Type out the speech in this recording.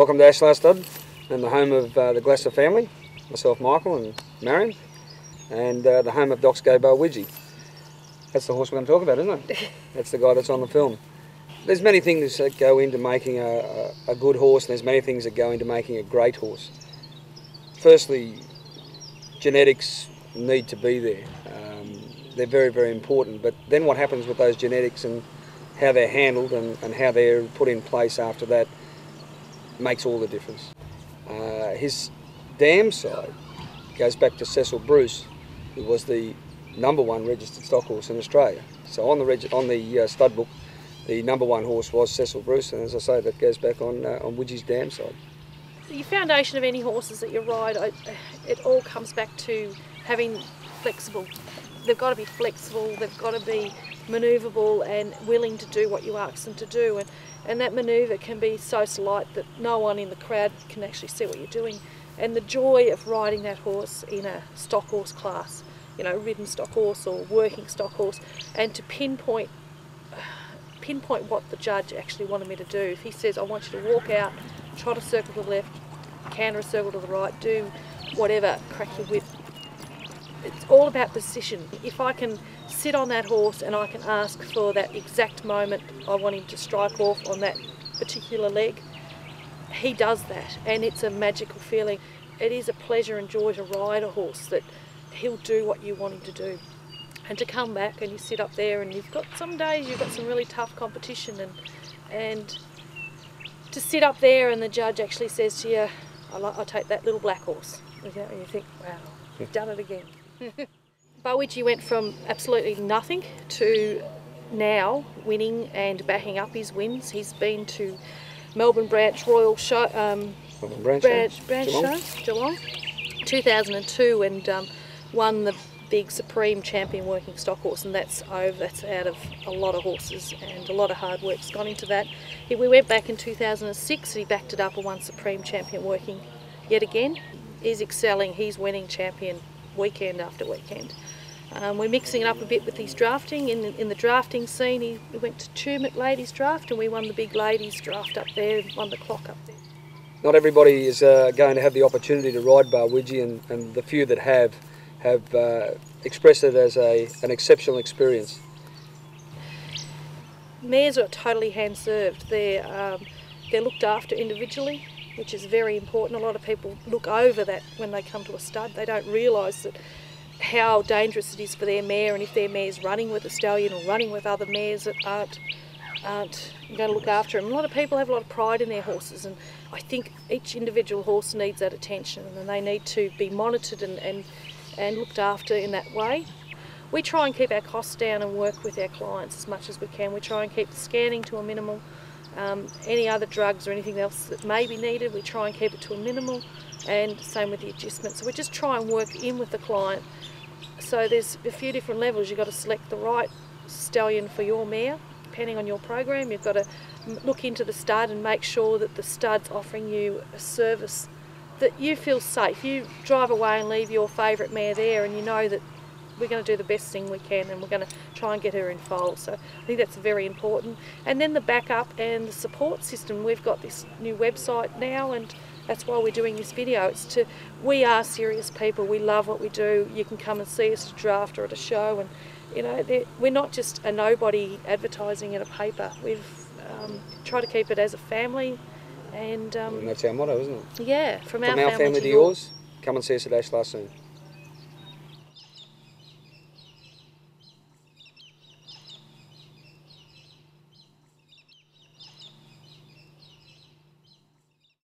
Welcome to Ashlar Stud, and the home of the Glasser family, myself Michael and Marion, and the home of Doc's Go Barwidgee. That's the horse we're going to talk about, isn't it? That's the guy that's on the film. There's many things that go into making a good horse, and there's many things that go into making a great horse. Firstly, genetics need to be there. They're very, very important, but then what happens with those genetics and how they're handled and how they're put in place after that makes all the difference. His dam side goes back to Cecil Bruce, who was the #1 registered stock horse in Australia. So on the stud book, the #1 horse was Cecil Bruce, and as I say, that goes back on Widgie's dam side. The foundation of any horses that you ride, it all comes back to having flexible. They've got to be flexible, they've got to be manoeuvrable and willing to do what you ask them to do, and that manoeuvre can be so slight that no one in the crowd can actually see what you're doing. And the joy of riding that horse in a stock horse class, you know, ridden stock horse or working stock horse, and to pinpoint what the judge actually wanted me to do. If he says, I want you to walk out, trot a circle to the left, canter a circle to the right, do whatever, crack your whip. It's all about position. If I can sit on that horse and I can ask for that exact moment I want him to strike off on that particular leg, he does that, and it's a magical feeling. It is a pleasure and joy to ride a horse that he'll do what you want him to do. And to come back and you sit up there and you've got some days you've got some really tough competition, and to sit up there and the judge actually says to you, I'll take that little black horse, and you think, wow, you've done it again. Barwidgee went from absolutely nothing to now winning and backing up his wins. He's been to Melbourne Branch Royal Show, Branch Show, Geelong, 2002, and won the big Supreme Champion Working Stock Horse, and that's out of a lot of horses, and a lot of hard work's gone into that. We went back in 2006 and he backed it up and won Supreme Champion Working yet again. He's excelling, he's winning champion weekend after weekend. We're mixing it up a bit with his drafting. In the drafting scene, he went to Tumut Ladies Draft and we won the big ladies draft up there, won the clock up there. Not everybody is going to have the opportunity to ride Barwidgee, and the few that have expressed it as an exceptional experience. Mares are totally hand-served. They're looked after individually, which is very important. A lot of people look over that when they come to a stud. They don't realise that how dangerous it is for their mare, and if their mare's running with a stallion or running with other mares that aren't going to look after them. A lot of people have a lot of pride in their horses, and I think each individual horse needs that attention, and they need to be monitored and looked after in that way. We try and keep our costs down and work with our clients as much as we can. We try and keep the scanning to a minimal. Any other drugs or anything else that may be needed, we try and keep it to a minimal, and same with the adjustments. So we just try and work in with the client. So there's a few different levels. You've got to select the right stallion for your mare, depending on your program. You've got to look into the stud and make sure that the stud's offering you a service that you feel safe. You drive away and leave your favourite mare there, and you know that we're going to do the best thing we can, and we're going to try and get her in foal. So I think that's very important. And then the backup and the support system. We've got this new website now, and that's why we're doing this video. We are serious people. We love what we do. You can come and see us at a draft or at a show, and you know, we're not just a nobody advertising in a paper. We've tried to keep it as a family, and that's our motto, isn't it? Yeah, from our family to yours. Come and see us at Ashlar soon.